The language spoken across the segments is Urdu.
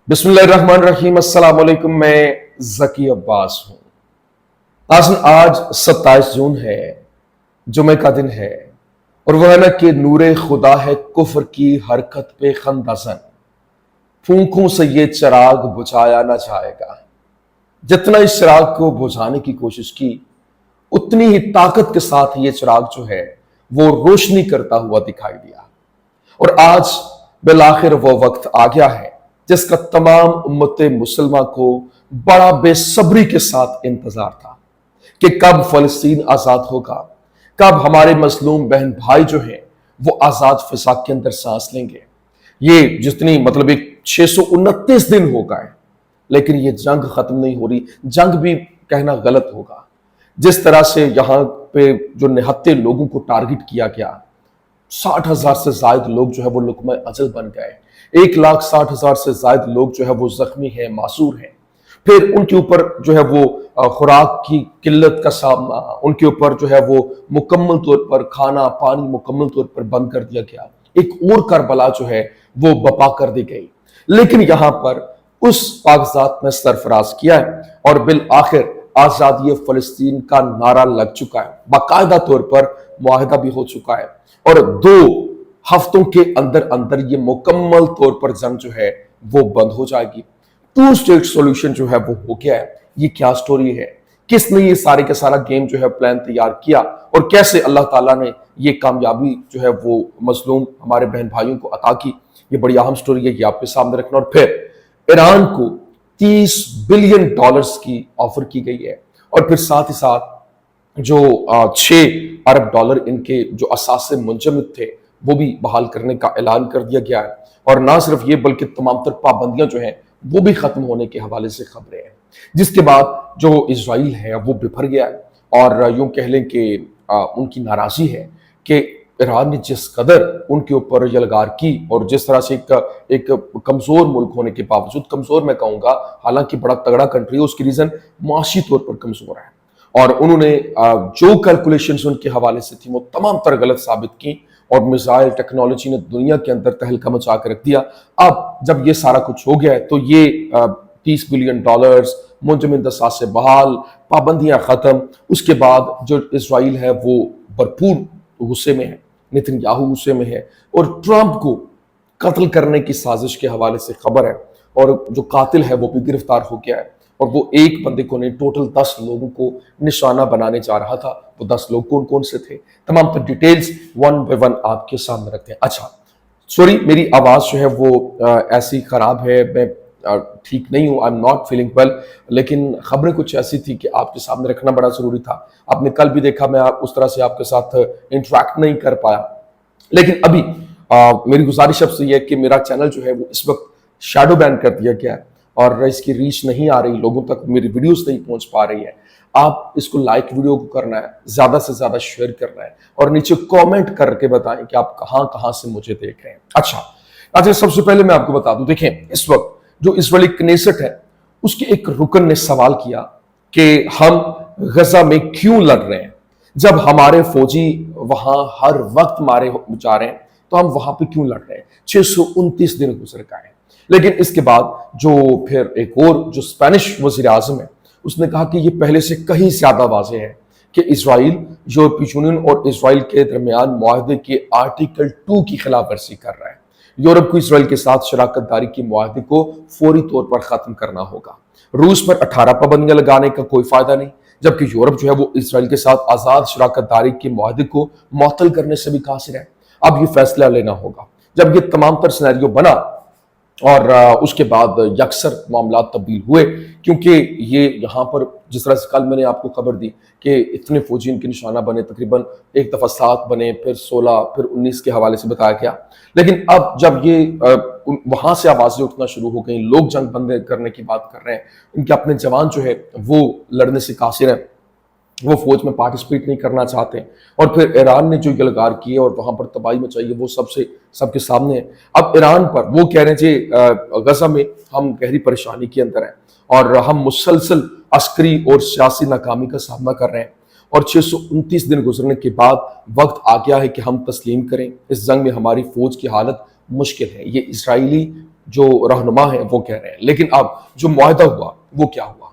بسم اللہ الرحمن الرحیم۔ السلام علیکم، میں ذکی عباس ہوں۔ ناظرین، آج 27 جون ہے، جمعہ کا دن ہے، اور وہ ہے نا کہ نور خدا ہے کفر کی حرکت پہ خندہ زن، پھونکوں سے یہ چراغ بجھایا نہ جائے گا۔ جتنا اس چراغ کو بجھانے کی کوشش کی، اتنی ہی طاقت کے ساتھ یہ چراغ جو ہے وہ روشنی کرتا ہوا دکھائی دیا۔ اور آج بالآخر وہ وقت آ گیا ہے جس کا تمام امت مسلمہ کو بڑا بے صبری کے ساتھ انتظار تھا کہ کب فلسطین آزاد ہوگا، کب ہمارے مظلوم بہن بھائی جو ہیں وہ آزاد فضا کے اندر سانس لیں گے۔ یہ جتنی ایک 629 دن ہو گئے، لیکن یہ جنگ ختم نہیں ہو رہی۔ جنگ بھی کہنا غلط ہوگا۔ جس طرح سے یہاں پہ جو نہتے لوگوں کو ٹارگٹ کیا گیا، 60,000 سے زائد لوگ جو ہے وہ لقمہ اجل بن گئے، 1,60,000 سے زائد لوگ جو ہے وہ زخمی ہیں، معصور ہیں۔ پھر ان کے اوپر جو ہے وہ خوراک کی قلت کا سامنا، ان کے اوپر جو ہے وہ مکمل طور پر کھانا پانی مکمل طور پر بند کر دیا گیا۔ ایک اور کربلا جو ہے وہ بپا کر دی گئی، لیکن یہاں پر اس پاک ذات نے سرفراز کیا ہے، اور بالآخر آزادی فلسطین کا نعرہ لگ چکا ہے، باقاعدہ طور پر معاہدہ بھی ہو چکا ہے، اور 2 ہفتوں کے اندر اندر یہ مکمل طور پر جنگ جو ہے وہ بند ہو جائے گی۔ 2 اسٹیٹ سولوشن جو ہے وہ ہو گیا ہے۔ یہ کیا سٹوری ہے؟ کس نے یہ سارے کا سارا گیم جو ہے پلان تیار کیا، اور کیسے اللہ تعالیٰ نے یہ کامیابی جو ہے وہ مظلوم ہمارے بہن بھائیوں کو عطا کی؟ یہ بڑی اہم سٹوری ہے، یہ آپ کے سامنے رکھنا۔ اور پھر ایران کو $30 بلین کی آفر کی گئی ہے، اور پھر ساتھ ہی ساتھ جو $6 ارب ان کے جو اثاثے منجمد تھے وہ بھی بحال کرنے کا اعلان کر دیا گیا ہے۔ اور نہ صرف یہ بلکہ تمام تر پابندیاں جو ہیں وہ بھی ختم ہونے کے حوالے سے خبریں ہیں، جس کے بعد جو اسرائیل ہے وہ بپھر گیا ہے، اور یوں کہہ لیں کہ ان کی ناراضی ہے کہ ایران نے جس قدر ان کے اوپر یلغار کی، اور جس طرح سے ایک کمزور ملک ہونے کے باوجود، کمزور میں کہوں گا حالانکہ بڑا تگڑا کنٹری ہے، اس کی ریزن معاشی طور پر کمزور ہے، اور انہوں نے جو کیلکولیشنز ان کے حوالے سے تھی وہ تمام تر غلط ثابت کی، اور میزائل ٹیکنالوجی نے دنیا کے اندر تہلکہ مچا کے رکھ دیا۔ اب جب یہ سارا کچھ ہو گیا ہے تو یہ $30 بلین منجمد اثاثے بحال، پابندیاں ختم، اس کے بعد جو اسرائیل ہے وہ بھرپور غصے میں ہے، نیتن یاہو غصے میں ہے، اور ٹرمپ کو قتل کرنے کی سازش کے حوالے سے خبر ہے، اور جو قاتل ہے وہ بھی گرفتار ہو گیا ہے، اور وہ ایک بندے کو نہیں، ٹوٹل 10 لوگوں کو نشانہ بنانے جا رہا تھا۔ وہ 10 لوگ کون کون سے تھے، تمام پر ڈیٹیلز 1 بائی 1 آپ کے سامنے رکھتے ہیں۔ اچھا سوری، میری آواز جو ہے وہ ایسی خراب ہے، میں ٹھیک نہیں ہوں، I'm not feeling well، لیکن خبریں کچھ ایسی تھی کہ آپ کے سامنے رکھنا بڑا ضروری تھا۔ آپ نے کل بھی دیکھا میں اس طرح سے آپ کے ساتھ انٹریکٹ نہیں کر پایا، لیکن ابھی میری گزارش اب سے یہ ہے کہ میرا چینل جو ہے وہ اس وقت شیڈو بین کر دیا گیا ہے، اور اس کی ریچ نہیں آ رہی، لوگوں تک میری ویڈیوز نہیں پہنچ پا رہی ہے۔ آپ اس کو لائک ویڈیو کو کرنا ہے، زیادہ سے زیادہ شیئر کرنا ہے، اور نیچے کومنٹ کر کے بتائیں کہ آپ کہاں کہاں سے مجھے دیکھ رہے ہیں۔ اچھا سب سے پہلے میں آپ کو بتا دوں، دیکھیں اس وقت جو اسرائیلی کنیسٹ ہے اس کے ایک رکن نے سوال کیا کہ ہم غزہ میں کیوں لڑ رہے ہیں، جب ہمارے فوجی وہاں ہر وقت مارے جا رہے ہیں تو ہم وہاں پہ کیوں لڑ رہے ہیں؟ 629 دن گزر گئے ہیں۔ لیکن اس کے بعد جو پھر ایک اور جو اسپینش وزیر اعظم ہے اس نے کہا کہ یہ پہلے سے کہیں زیادہ واضح ہے کہ اسرائیل یورپی یونین اور اسرائیل کے درمیان معاہدے کے آرٹیکل 2 کی خلاف ورزی کر رہا ہے۔ یورپ کو اسرائیل کے ساتھ شراکت داری کے معاہدے کو فوری طور پر ختم کرنا ہوگا۔ روس پر 18 پابندیاں لگانے کا کوئی فائدہ نہیں، جبکہ یورپ جو ہے وہ اسرائیل کے ساتھ آزاد شراکت داری کے معاہدے کو معطل کرنے سے بھی قاصر ہے۔ اب یہ فیصلہ لینا ہوگا۔ جب یہ تمام تر سینیریو بنا اور اس کے بعد یکسر معاملات تبدیل ہوئے، کیونکہ یہ یہاں پر جس طرح سے کل میں نے آپ کو خبر دی کہ اتنے فوجی ان کے نشانہ بنے، تقریباً ایک دفعہ 7 بنے، پھر 16، پھر 19 کے حوالے سے بتایا گیا۔ لیکن اب جب یہ وہاں سے آوازیں اٹھنا شروع ہو گئیں، لوگ جنگ بند کرنے کی بات کر رہے ہیں، ان کے اپنے جوان جو ہے وہ لڑنے سے قاصر ہیں، وہ فوج میں پارٹیسپیٹ نہیں کرنا چاہتے، اور پھر ایران نے جو یلغار کیے اور وہاں پر تباہی مچائی ہے وہ سب کے سامنے ہے۔ اب ایران پر وہ کہہ رہے ہیں جی غزہ میں ہم گہری پریشانی کے اندر ہیں، اور ہم مسلسل عسکری اور سیاسی ناکامی کا سامنا کر رہے ہیں، اور 629 دن گزرنے کے بعد وقت آ گیا ہے کہ ہم تسلیم کریں۔ اس جنگ میں ہماری فوج کی حالت مشکل ہے۔ یہ اسرائیلی جو رہنما ہیں وہ کہہ رہے ہیں. لیکن اب جو معاہدہ ہوا وہ کیا ہوا؟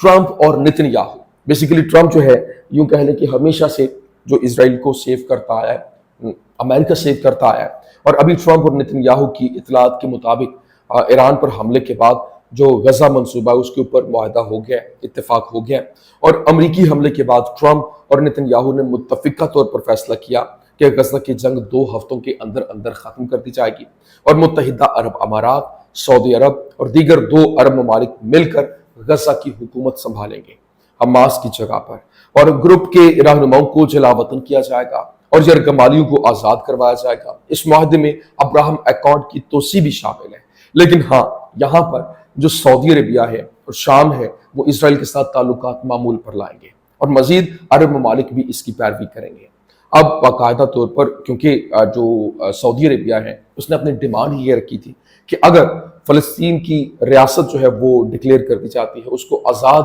ٹرمپ اور نتن یاہو، بیسیکلی ٹرمپ جو ہے یوں کہہ لیں کہ ہمیشہ سے جو اسرائیل کو سیو کرتا آیا ہے، امریکہ سیو کرتا آیا ہے، اور ابھی ٹرمپ اور نتن یاہو کی اطلاعات کے مطابق ایران پر حملے کے بعد جو غزہ منصوبہ اس کے اوپر معاہدہ ہو گیا، اتفاق ہو گیا، اور امریکی حملے کے بعد ٹرمپ اور نتن یاہو نے متفقہ طور پر فیصلہ کیا کہ غزہ کی جنگ 2 ہفتوں کے اندر اندر ختم کر دی جائے گی، اور متحدہ عرب امارات، سعودی عرب اور دیگر 2 عرب ممالک مل کر غزہ کی حکومت سنبھالیں گے حماس کی جگہ پر، اور گروپ کے رہنماؤں کو جلا وطن کیا جائے گا اور یرغمالیوں کو آزاد کروایا جائے گا. اس معاہدے میں ابراہم اکارڈ کی توسیع بھی شامل ہے. لیکن ہاں، یہاں پر جو سعودی عربیہ ہے اور شام ہے وہ اسرائیل کے ساتھ تعلقات معمول پر لائیں گے، اور مزید عرب ممالک بھی اس کی پیروی کریں گے. اب باقاعدہ طور پر کیونکہ جو سعودی عربیہ ہے اس نے اپنی ڈیمانڈ یہ رکھی تھی کہ اگر فلسطین کی ریاست جو ہے وہ ڈکلیئر کر دی جاتی ہے، اس کو آزاد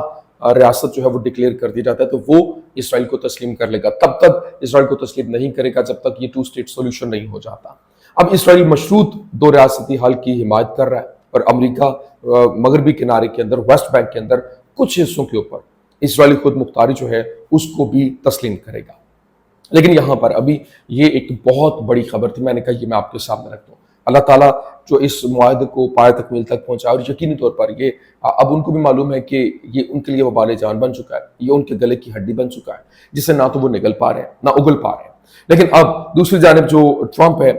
ریاست جو ہے وہ ڈکلیئر کر دی جاتا ہے، تو وہ اسرائیل کو تسلیم کر لے گا. تب تک اسرائیل کو تسلیم نہیں کرے گا جب تک یہ 2 اسٹیٹ سولوشن نہیں ہو جاتا. اب اسرائیل مشروط 2 ریاستی حل کی حمایت کر رہا ہے، اور امریکہ مغربی کنارے کے اندر، ویسٹ بینک کے اندر کچھ حصوں کے اوپر اسرائیلی خود مختاری جو ہے اس کو بھی تسلیم کرے گا. لیکن یہاں پر ابھی یہ ایک بہت بڑی خبر تھی، میں نے کہا یہ میں آپ کے سامنے رکھ دوں. اللہ تعالیٰ جو اس معاہدے کو پایہ تکمیل تک پہنچائے، اور یقینی طور پر یہ اب ان کو بھی معلوم ہے کہ یہ ان کے لیے وبال جان بن چکا ہے، یہ ان کے گلے کی ہڈی بن چکا ہے جسے نہ تو وہ نگل پا رہے ہیں نہ اگل پا رہے ہیں. لیکن اب دوسری جانب جو ٹرمپ ہے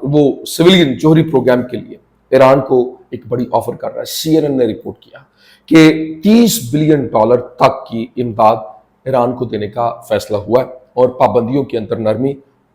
وہ سویلین جوہری پروگرام کے لیے ایران کو ایک بڑی آفر کر رہا ہے. CNN نے رپورٹ کیا کہ $30 بلین تک کی امداد ایران کو دینے کا فیصلہ ہوا ہے، اور پابندیوں کے اندر نرمی،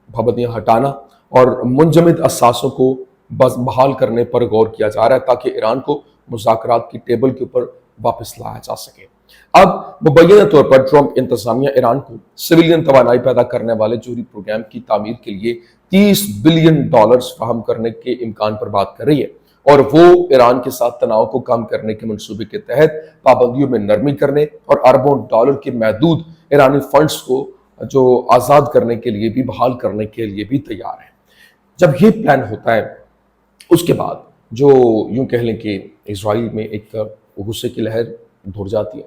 پابندیاں ہٹانا اور منجمد اثاثوں کو بحال کرنے پر غور کیا جا رہا ہے تاکہ ایران کو مذاکرات کی ٹیبل کے اوپر واپس لایا جا سکے. اب مبینہ طور پر ٹرمپ انتظامیہ ایران کو سویلین توانائی پیدا کرنے والے جوہری پروگرام کی تعمیر کے لیے $30 بلین فراہم کرنے کے امکان پر بات کر رہی ہے، اور وہ ایران کے ساتھ تناؤ کو کم کرنے کے منصوبے کے تحت پابندیوں میں نرمی کرنے اور اربوں ڈالر کے محدود ایرانی فنڈز کو جو آزاد کرنے کے لیے بھی، بحال کرنے کے لیے بھی تیار ہے. جب یہ پلان ہوتا ہے اس کے بعد جو یوں کہہ لیں کہ اسرائیل میں ایک غصے کی لہر دھڑ جاتی ہے.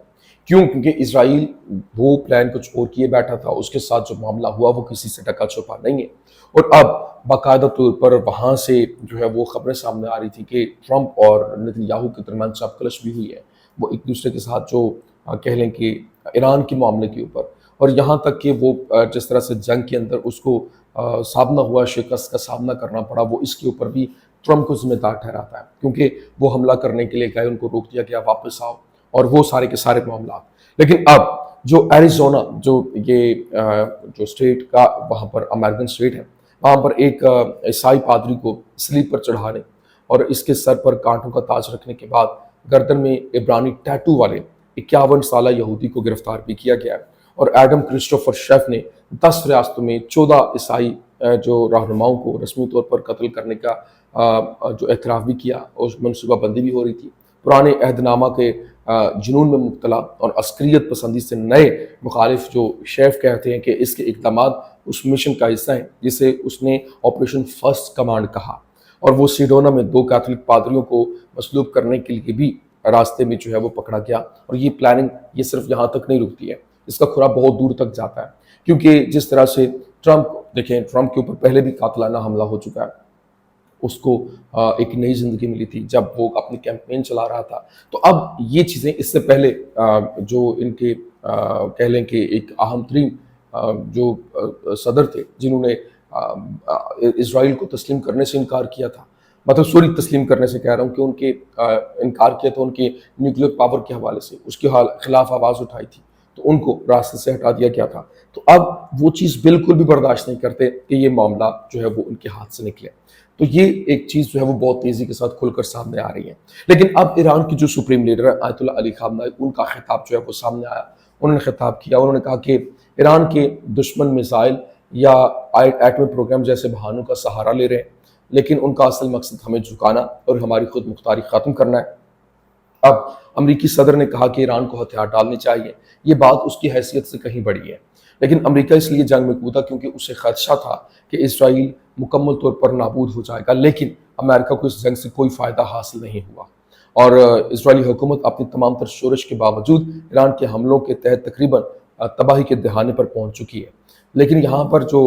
کیوں؟ کیونکہ اسرائیل وہ پلان کچھ اور کیے بیٹھا تھا، اس کے ساتھ جو معاملہ ہوا وہ کسی سے ڈکا چھپا نہیں ہے. اور اب باقاعدہ طور پر وہاں سے جو ہے وہ خبریں سامنے آ رہی تھی کہ ٹرمپ اور نتن یاہو کے درمیان چاپ کلش بھی ہوئی ہے، وہ ایک دوسرے کے ساتھ جو کہہ لیں کہ ایران کے معاملے کے اوپر، اور یہاں تک کہ وہ جس طرح سے جنگ کے اندر اس کو سامنا ہوا، شکست کا سامنا کرنا پڑا، وہ اس کے اوپر بھی ٹرمپ کو ذمہ دار ٹھہراتا ہے کیونکہ وہ حملہ کرنے کے لیے گئے، ان کو روک دیا گیا، واپس آؤ، اور وہ سارے کے سارے معاملات. لیکن اب جو ایریزونا جو یہ جو اسٹیٹ کا وہاں پر امریکن اسٹیٹ ہے، وہاں پر ایک عیسائی پادری کو سلیب پر چڑھانے اور اس کے سر پر کانٹوں کا تاج رکھنے کے بعد گردن میں عبرانی ٹیٹو والے 51 سالہ یہودی کو گرفتار بھی کیا گیا ہے. اور ایڈم کرسٹوفر شیف نے 10 ریاستوں میں 14 عیسائی جو رہنماؤں کو رسمی طور پر قتل کرنے کا جو اعتراف بھی کیا، اور منصوبہ بندی بھی ہو رہی تھی. پرانے عہد نامہ کے جنون میں مبتلا اور عسکریت پسندی سے نئے مخالف جو شیف کہتے ہیں کہ اس کے اقدامات اس مشن کا حصہ ہیں جسے اس نے آپریشن فرسٹ کمانڈ کہا، اور وہ سیڈونا میں 2 کیتھولک پادریوں کو مصلوب کرنے کے لیے بھی راستے میں جو ہے وہ پکڑا گیا. اور یہ پلاننگ یہ صرف یہاں تک نہیں رکتی ہے، اس کا کھرا بہت دور تک جاتا ہے. کیونکہ جس طرح سے ٹرمپ دیکھیں، ٹرمپ کے اوپر پہلے بھی قاتلانہ حملہ ہو چکا ہے، اس کو ایک نئی زندگی ملی تھی جب وہ اپنی کیمپین چلا رہا تھا. تو اب یہ چیزیں اس سے پہلے جو ان کے کہہ لیں کہ ایک اہم ترین جو صدر تھے جنہوں نے اسرائیل کو تسلیم کرنے سے انکار کیا تھا، مطلب سوری تسلیم کرنے سے کہہ رہا ہوں کہ ان کے انکار کیا تھا ان کے نیوکلیر پاور کے حوالے سے، اس کے خلاف آواز اٹھائی تھی، تو ان کو راستے سے ہٹا دیا گیا تھا. تو اب وہ چیز بالکل بھی برداشت نہیں کرتے کہ یہ معاملہ جو ہے وہ ان کے ہاتھ سے نکلے. تو یہ ایک چیز جو ہے وہ بہت تیزی کے ساتھ کھل کر سامنے آ رہی ہے. لیکن اب ایران کی جو سپریم لیڈر ہے آیت اللہ علی خامنہ ای، ان کا خطاب جو ہے وہ سامنے آیا. انہوں نے خطاب کیا، انہوں نے کہا کہ ایران کے دشمن میزائل یا ایٹمی پروگرام جیسے بہانوں کا سہارا لے رہے ہیں، لیکن ان کا اصل مقصد ہمیں جھکانا اور ہماری خود مختاری ختم کرنا ہے. اب امریکی صدر نے کہا کہ ایران کو ہتھیار ڈالنے چاہیے، یہ بات اس کی حیثیت سے کہیں بڑی ہے. لیکن امریکہ اس لیے جنگ میں کودا کیونکہ اسے خدشہ تھا کہ اسرائیل مکمل طور پر نابود ہو جائے گا، لیکن امریکہ کو اس جنگ سے کوئی فائدہ حاصل نہیں ہوا، اور اسرائیلی حکومت اپنی تمام تر شورش کے باوجود ایران کے حملوں کے تحت تقریباً تباہی کے دہانے پر پہنچ چکی ہے۔ لیکن یہاں پر جو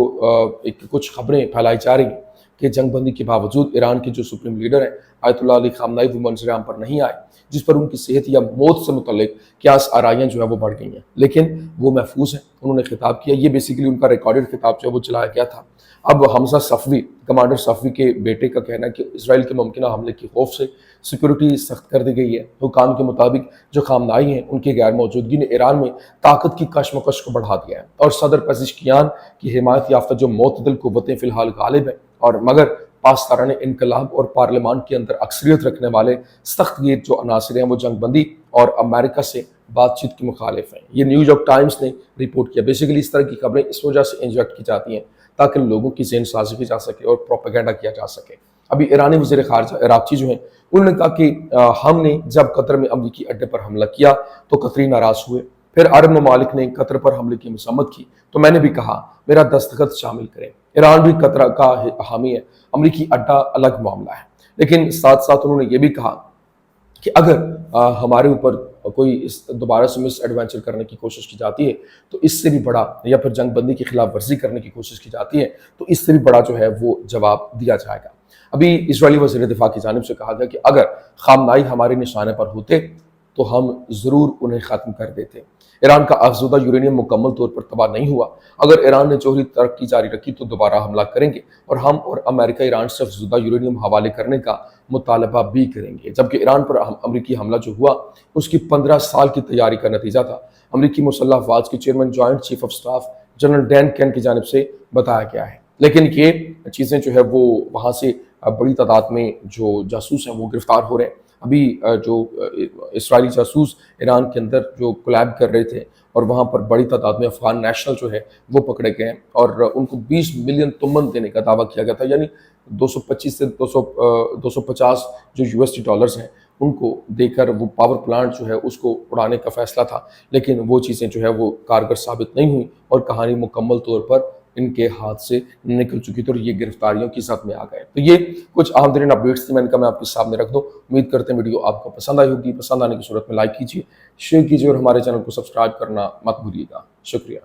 کچھ خبریں پھیلائی جا رہی ہیں کہ جنگ بندی کے باوجود ایران کے جو سپریم لیڈر ہیں آیت اللہ علی خامنائی وہ منظر عام پر نہیں آئے، جس پر ان کی صحت یا موت سے متعلق قیاس آرائیاں جو ہے وہ بڑھ گئی ہیں، لیکن وہ محفوظ ہیں۔ انہوں نے خطاب کیا، یہ بیسیکلی ان کا ریکارڈڈ خطاب جو ہے وہ چلایا گیا تھا۔ اب حمزہ صفوی، کمانڈر صفوی کے بیٹے کا کہنا ہے کہ اسرائیل کے ممکنہ حملے کے خوف سے سیکورٹی سخت کر دی گئی ہے۔ حکام کے مطابق جو خامنائی ہیں ان کی غیر موجودگی نے ایران میں طاقت کی کشمکش کو بڑھا دیا ہے، اور صدر پزشکیان کی حمایت یافتہ جو معتدل قوتیں فی الحال غالب ہیں، اور مگر پاسداران انقلاب اور پارلیمان کے اندر اکثریت رکھنے والے سخت گیر جو عناصر ہیں وہ جنگ بندی اور امریکہ سے بات چیت کے مخالف ہیں۔ یہ نیو یارک ٹائمز نے رپورٹ کیا۔ بیسیکلی اس طرح کی خبریں اس وجہ سے انجیکٹ کی جاتی ہیں تاکہ لوگوں کی ذہن سازی کی جا سکے اور پروپیگنڈا کیا جا سکے۔ ابھی ایرانی وزیر خارجہ عراقچی جو ہیں انہوں نے کہا کہ ہم نے جب قطر میں امریکی اڈے پر حملہ کیا تو قطری ناراض ہوئے، پھر عرب ممالک نے قطر پر حملے کی مذمت کی تو میں نے بھی کہا میرا دستخط شامل کریں۔ ایران بھی قطر کا حامی ہے، امریکی اڈا الگ معاملہ ہے، لیکن ساتھ ساتھ انہوں نے یہ بھی کہا کہ اگر ہمارے اوپر کوئی دوبارہ سے مس ایڈونچر کرنے کی کوشش کی جاتی ہے تو اس سے بھی بڑا، یا پھر جنگ بندی کی خلاف ورزی کرنے کی کوشش کی جاتی ہے تو اس سے بھی بڑا جو ہے وہ جواب دیا جائے گا۔ ابھی اسرائیلی وزیر دفاع کی جانب سے کہا گیا کہ اگر خامنائی ہمارے نشانے پر ہوتے تو ہم ضرور انہیں ختم کر دیتے۔ ایران کا افزودہ یورینیم مکمل طور پر تباہ نہیں ہوا، اگر ایران نے جوہری ترقی جاری رکھی تو دوبارہ حملہ کریں گے، اور ہم اور امریکہ ایران سے افزودہ یورینیم حوالے کرنے کا مطالبہ بھی کریں گے۔ جبکہ ایران پر امریکی حملہ جو ہوا اس کی 15 سال کی تیاری کا نتیجہ تھا، امریکی مسلح افواج کے chairman joint chief of staff general Dan Caine کی جانب سے بتایا گیا ہے۔ لیکن یہ چیزیں جو ہے وہ وہاں سے بڑی تعداد میں جو جاسوس ہیں وہ گرفتار ہو رہے ہیں۔ ابھی جو اسرائیلی جاسوس ایران کے اندر جو کولیب کر رہے تھے اور وہاں پر بڑی تعداد میں افغان نیشنل جو ہے وہ پکڑے گئے ہیں، اور ان کو 20 ملین تمن دینے کا دعویٰ کیا گیا تھا، یعنی 225 سے 250 جو US ڈالرز ہیں ان کو دے کر وہ پاور پلانٹ جو ہے اس کو اڑانے کا فیصلہ تھا، لیکن وہ چیزیں جو ہے وہ کارگر ثابت نہیں ہوئی اور کہانی مکمل طور پر ان کے ہاتھ سے نکل چکی تھی اور یہ گرفتاریوں کی زد میں آ گئے۔ تو یہ کچھ اہم ترین اپڈیٹس تھی، میں نے کہا میں آپ کے سامنے رکھ دوں۔ امید کرتے ہیں ویڈیو آپ کو پسند آئی ہوگی، پسند آنے کی صورت میں لائک کیجیے، شیئر کیجیے اور ہمارے چینل کو سبسکرائب کرنا مت بھولیے گا۔ شکریہ۔